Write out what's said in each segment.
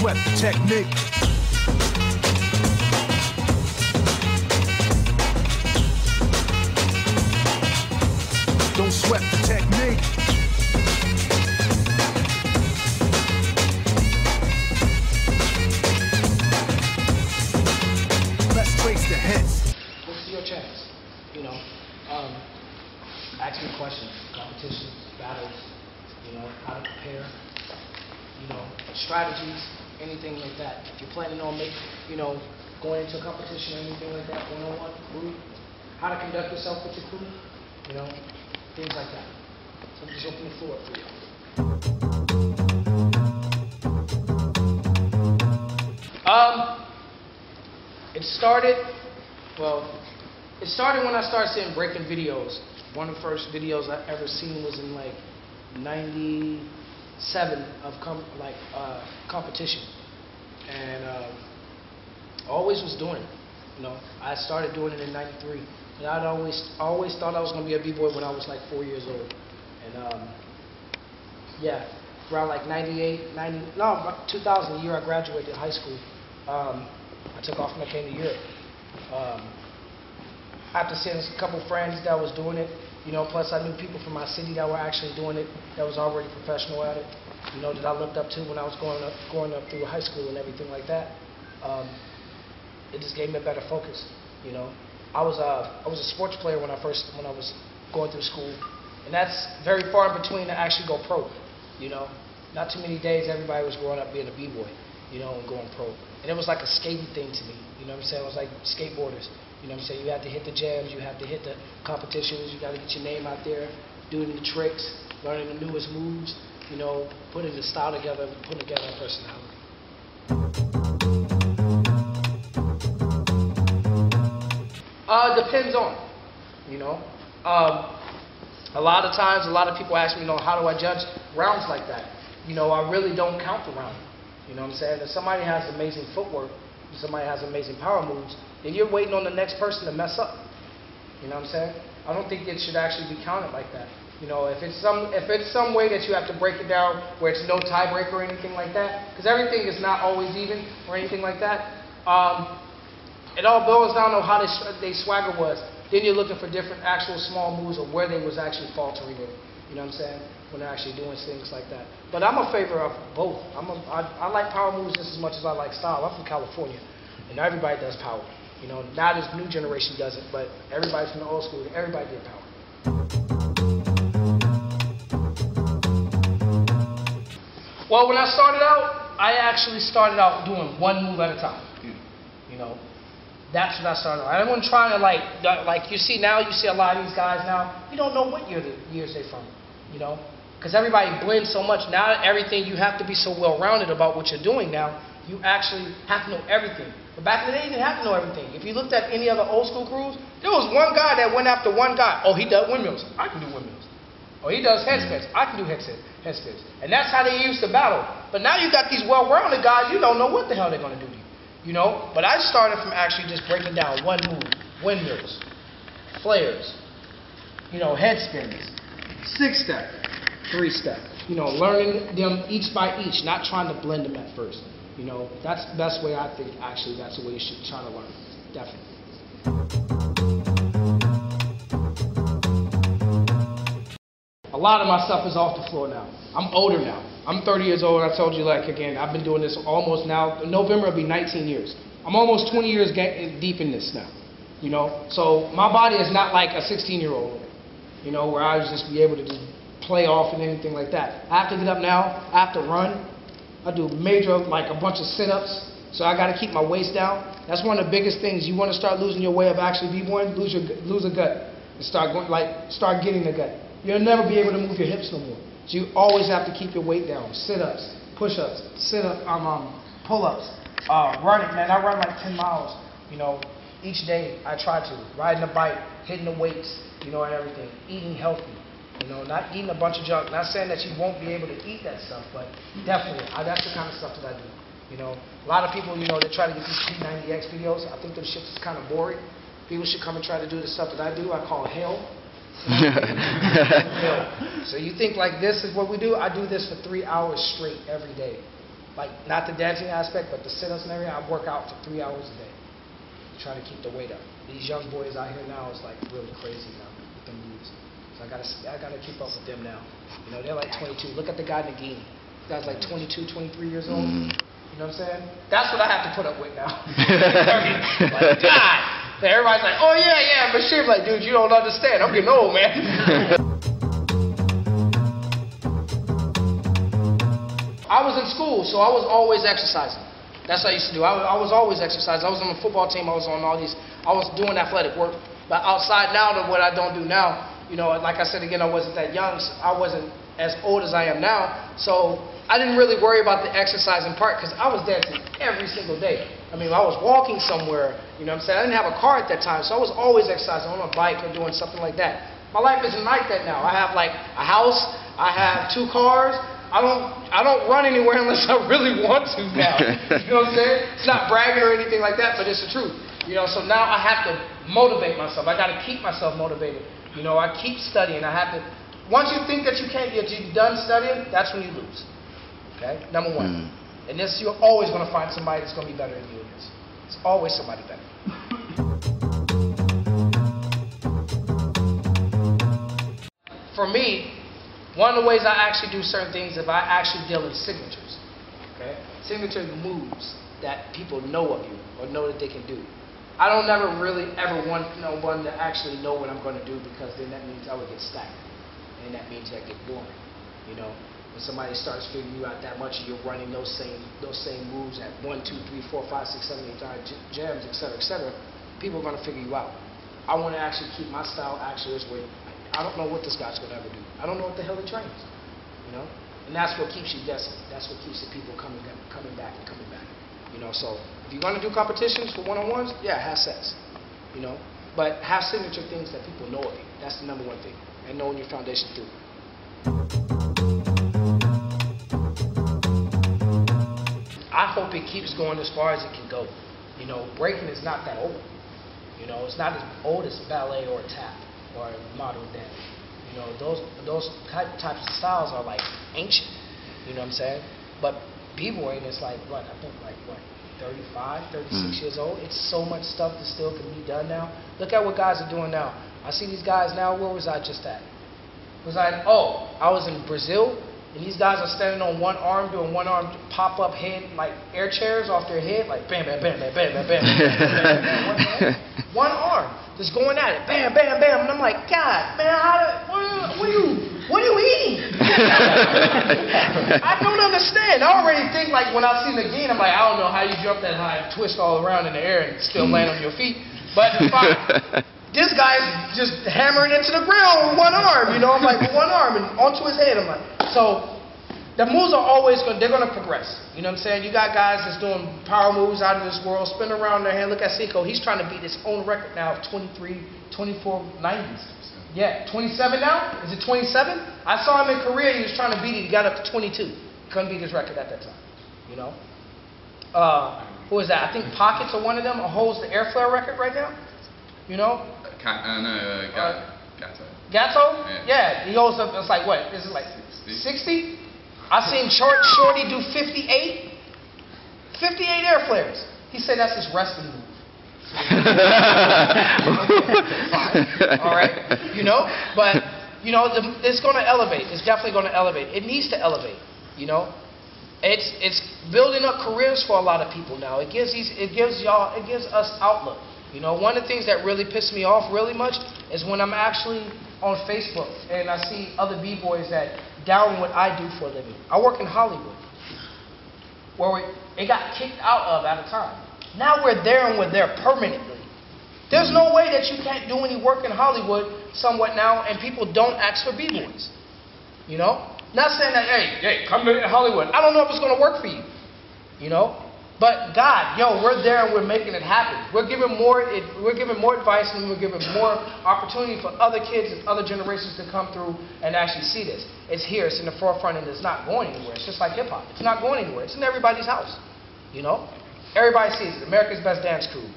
sweat the technique. Don't sweat the technique. Let's trace the hits. This is your chance. You know, ask me questions, competitions, battles, you know, how to prepare, you know, strategies, anything like that. If you're planning on going into a competition or anything like that, one-on-one, group, how to conduct yourself with your crew, you know, things like that. So I'm just open the floor for you. It started when I started seeing breaking videos. One of the first videos I ever seen was in like 97 of competition, and always was doing it. You know, I started doing it in '93, and I'd always thought I was going to be a b-boy when I was like 4 years old. And yeah, around like 2000, the year I graduated high school, I took off and I came to Europe. After seeing a couple friends that was doing it, you know, plus I knew people from my city that were actually doing it, that was already professional at it, you know, that I looked up to when I was growing up through high school and everything like that. It just gave me a better focus, you know. I was a sports player when I was going through school, and that's very far in between to actually go pro, you know. Not too many days everybody was growing up being a b-boy, you know, and going pro. And it was like a skating thing to me, you know what I'm saying? It was like skateboarders. You know what I'm saying? You have to hit the jams, you have to hit the competitions, you got to get your name out there, doing the tricks, learning the newest moves, you know, putting the style together, putting together a personality. Depends on, you know. A lot of times, a lot of people ask me, you know, how do I judge rounds like that? You know, I really don't count the round. You know what I'm saying? If somebody has amazing footwork, if somebody has amazing power moves, then you're waiting on the next person to mess up. You know what I'm saying? I don't think it should actually be counted like that. You know, if it's some way that you have to break it down where it's no tiebreaker or anything like that, because everything is not always even or anything like that. It all boils down to how they swagger was. Then you're looking for different actual small moves of where they was actually faltering in. You know what I'm saying? When they're actually doing things like that. But I'm a favor of both. I like power moves just as much as I like style. I'm from California, and everybody does power. You know, now this new generation does it, but everybody from the old school, everybody did power. Well, when I started out, I actually started out doing one move at a time. You know, that's what I started out. I wasn't trying to like you see now, you see a lot of these guys now, you don't know what years they're from, you know, because everybody blends so much. Now everything, you have to be so well-rounded about what you're doing now. You actually have to know everything. But back in the day, you didn't have to know everything. If you looked at any other old school crews, there was one guy that went after one guy. Oh, he does windmills. I can do windmills. Oh, he does head spins. I can do head spins. And that's how they used to battle. But now you got these well-rounded guys, you don't know what the hell they're going to do to you. You know? But I started from actually just breaking down one move. Windmills. Flares. You know, head spins. 6-step. 3-step. You know, learning them each by each, not trying to blend them at first. You know, that's the best way I think, actually, that's the way you should try to learn. Definitely. A lot of my stuff is off the floor now. I'm older now. I'm 30 years old, and I told you, like, again, I've been doing this almost now, in November it'll be 19 years. I'm almost 20 years deep in this now, you know? So my body is not like a 16-year-old, you know, where I would just be able to just play off and anything like that. I have to get up now, I have to run. I do major, like a bunch of sit-ups, so I got to keep my waist down. That's one of the biggest things. You want to start losing your way of actually b-boying, lose a gut, and start getting the gut. You'll never be able to move your hips no more. So you always have to keep your weight down. Sit-ups, push-ups, pull-ups, running. Man, I run like 10 miles, you know, each day. I try to riding a bike, hitting the weights, you know, and everything. Eating healthy. You know, not eating a bunch of junk. Not saying that you won't be able to eat that stuff, but definitely, that's the kind of stuff that I do. You know, a lot of people, you know, they try to get these P90X videos. I think those shit is kind of boring. People should come and try to do the stuff that I do. I call hell. So you think like this is what we do? I do this for 3 hours straight every day. like not the dancing aspect, but the sit-ups and everything, I work out for 3 hours a day, trying to keep the weight up. These young boys out here now is like really crazy now with the moves. So I gotta keep up with them now. You know, they're like 22. Look at the guy Nagin. This guy's like 22, 23 years old. You know what I'm saying? That's what I have to put up with now. Like, God. Everybody's like, oh yeah, Machine. Like, dude, you don't understand. I'm getting old, man. I was in school, so I was always exercising. That's what I used to do. I was always exercising. I was on the football team. I was on all these. I was doing athletic work. But outside now, to what I don't do now, you know, like I said again, I wasn't that young. So I wasn't as old as I am now. So I didn't really worry about the exercising part because I was dancing every single day. I mean, I was walking somewhere. You know what I'm saying? I didn't have a car at that time, so I was always exercising on a bike or doing something like that. My life isn't like that now. I have like a house. I have 2 cars. I don't run anywhere unless I really want to now. You know what I'm saying? It's not bragging or anything like that, but it's the truth. You know, so now I have to motivate myself. I got to keep myself motivated. You know, I keep studying. I have to. Once you think that you're done studying, that's when you lose. Okay, number 1. And this, you're always going to find somebody that's going to be better than you in this. It's always somebody better. For me, one of the ways I actually do certain things is I actually deal in signatures. Okay? Signature moves that people know of you or know that they can do. I don't never really ever want one to actually know what I'm going to do because then that means I would get stagnant. And that means I get boring. You know? When somebody starts figuring you out that much and you're running those same moves at 1, 2, 3, 4, 5, 6, 7, 8 jams, etc., people are going to figure you out. I want to actually keep my style actually this way. I don't know what this guy's going to ever do. I don't know what the hell he trains, you know? And that's what keeps you guessing. That's what keeps the people coming back and coming back, you know? So if you're going to do competitions for one-on-ones, yeah, have sets, you know? But have signature things that people know of you. That's the number 1 thing. And knowing your foundation too. I hope it keeps going as far as it can go. You know, breaking is not that old. You know, it's not as old as ballet or tap or modern dance. You know, those types of styles are like ancient. You know what I'm saying? But b-boying is like what? I think like what? 35, 36 years old. It's so much stuff that still can be done now. Look at what guys are doing now. I see these guys now. Where was I just at? I was in Brazil. And these guys are standing on one arm, doing one arm pop-up head, like air chairs off their head, like bam, bam, bam, bam, bam, bam, bam, bam, bam. One arm, just going at it, bam, bam, bam. And I'm like, God, man, what are you eating? I don't understand. I already think like when I see Nagin, I'm like, I don't know how you jump that high and twist all around in the air and still land on your feet, but fine. This guy's just hammering into the ground with one arm, you know. I'm like, with one arm and onto his head. I'm like, so the moves are always they're going to progress. You know what I'm saying? You got guys that's doing power moves out of this world, spin around their hand. Look at Seiko. He's trying to beat his own record now of 23, 24, 90s. Yeah, 27 now? Is it 27? I saw him in Korea. He was trying to beat it. He got up to 22. Couldn't beat his record at that time, you know. Who is that? I think Pockets are one of them. Holds the air flare record right now, you know. Gatto. Gatto? Yeah. He holds up, it's like what? Is it like 60? I seen Shorty do 58. 58 air flares. He said that's his resting move. All right. You know? But, you know, it's going to elevate. It's definitely going to elevate. It needs to elevate, you know? It's building up careers for a lot of people now. It gives us outlook. You know, one of the things that really pissed me off really much is when I'm actually on Facebook and I see other b-boys that down what I do for a living. I work in Hollywood, where it got kicked out of at a time. Now we're there and we're there permanently. There's no way that you can't do any work in Hollywood somewhat now and people don't ask for b-boys. You know? Not saying that, hey, come to Hollywood. I don't know if it's going to work for you. You know? But God, we're there and we're making it happen. We're giving more advice and we're giving more opportunity for other kids and other generations to come through and actually see this. It's here, it's in the forefront, and it's not going anywhere. It's just like hip hop. It's not going anywhere. It's in everybody's house. You know? Everybody sees it. America's Best Dance Crew.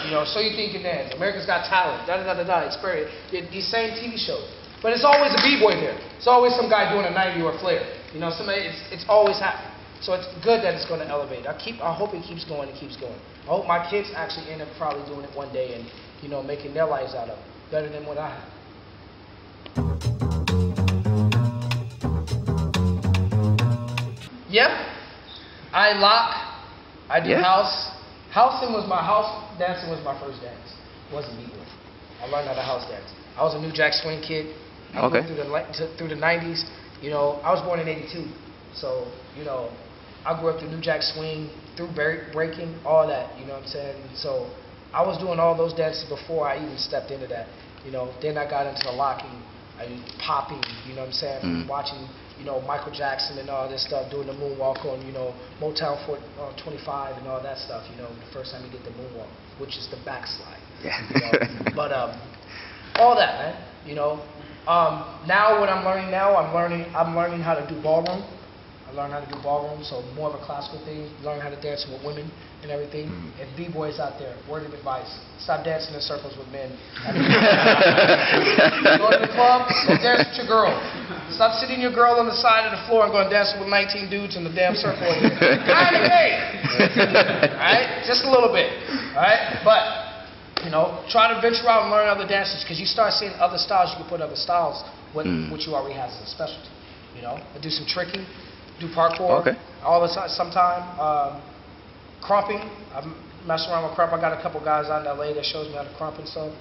You know, So You Think You Can Dance. America's Got Talent. Experience. These same TV shows. But it's always a b-boy there. It's always some guy doing a 90 or a flare. You know, it's always happening. So it's good that it's going to elevate. I hope it keeps going and keeps going. I hope my kids actually end up probably doing it one day and, you know, making their lives out of it better than what I have. Yep. I lock. I do house. Dancing was my first dance. It wasn't B-boy. I learned how to house dance. I was a New Jack Swing kid. Okay. Through the 90s. You know, I was born in '82. So, you know, I grew up through New Jack Swing, through breaking, all that, you know what I'm saying? So I was doing all those dances before I even stepped into that. You know, then I got into the locking, popping, you know what I'm saying? Watching, you know, Michael Jackson and all this stuff, doing the moonwalk on, you know, Motown 25 and all that stuff, you know, the first time you get the moonwalk, which is the backslide. Yeah. You know? But all that, man, you know. Now what I'm learning now, I'm learning how to do ballroom. I learned how to do ballroom, so more of a classical thing. Learn how to dance with women and everything. If B-boys out there, word of advice: stop dancing in circles with men. Go to the club, go dance with your girl. Stop sitting your girl on the side of the floor and going dancing with 19 dudes in the damn circle over there. Kind of gay. Alright? Just a little bit. Alright? But, you know, try to venture out and learn other dances, because you start seeing other styles, you can put other styles with what you already have as a specialty. You know? I do some tricking. Do parkour all the time, sometime. Crumping, I mess around with crump. I got a couple guys out in LA that shows me how to crump and stuff.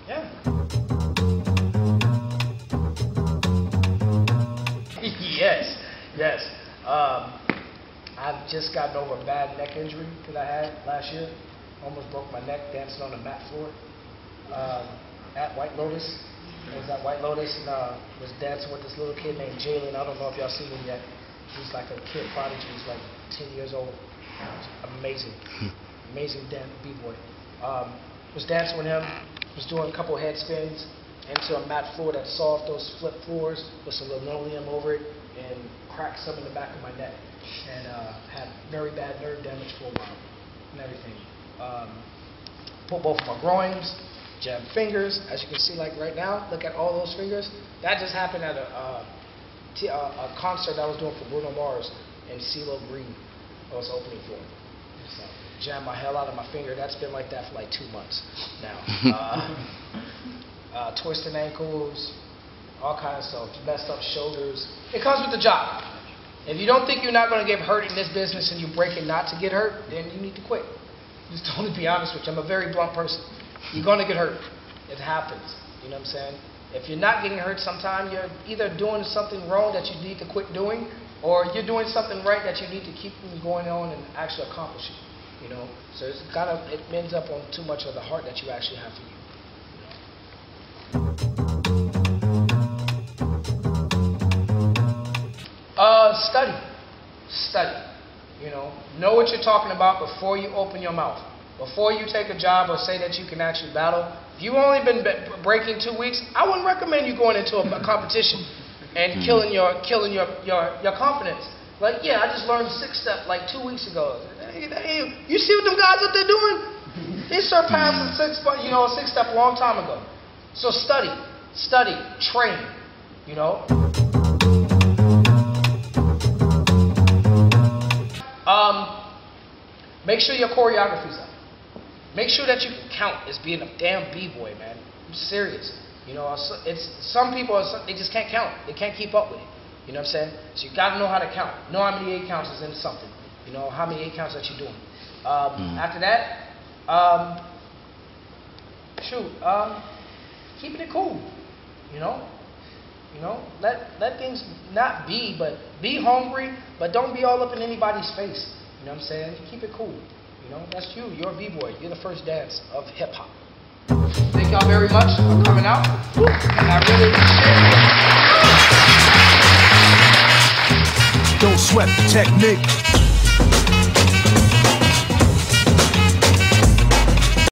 Yeah. yes. I've just gotten over a bad neck injury that I had last year. Almost broke my neck dancing on the mat floor at White Lotus. I was at White Lotus and was dancing with this little kid named Jalen. I don't know if y'all seen him yet. He's like a kid prodigy. He's like 10 years old. Amazing. Amazing B-boy. Was dancing with him. Was doing a couple head spins into a mat floor that's soft, those flip floors with some linoleum over it, and cracked some in the back of my neck. And had very bad nerve damage for a while and everything. Put both of my groins. Jam fingers, as you can see, like right now. Look at all those fingers. That just happened at a concert I was doing for Bruno Mars in CeeLo Green. I was opening for him. So, jammed my hell out of my finger. That's been like that for like 2 months now. Twisting ankles, all kinds of stuff. Messed up shoulders. It comes with the job. If you don't think you're not going to get hurt in this business and you break it not to get hurt, then you need to quit. Just to be honest with you. I'm a very blunt person. You're going to get hurt. It happens. You know what I'm saying? If you're not getting hurt sometime, you're either doing something wrong that you need to quit doing, or you're doing something right that you need to keep going on and actually accomplish it. You know? So it ends up on too much of the heart that you actually have for you. Study. Study. You know what you're talking about before you open your mouth. Before you take a job or say that you can actually battle. If you've only been breaking 2 weeks, I wouldn't recommend you going into a competition and killing your confidence. Like, yeah, I just learned 6-step like 2 weeks ago. You see what them guys up there doing? They surpassed the 6-step a long time ago. So study, train, you know. Make sure your choreography's up. Make sure that you can count as being a damn B-boy, man. I'm serious. You know, some people they just can't count. They can't keep up with it. You know what I'm saying? So you got to know how to count. Know how many 8 counts is in something. You know how many 8 counts that you're doing. After that, keeping it cool. You know, let things not be, but be hungry, but don't be all up in anybody's face. You know what I'm saying? Keep it cool. You know, that's you. You're a B-boy. You're the first dance of hip-hop. Thank y'all very much for coming out. And I really appreciate it. Don't sweat the technique.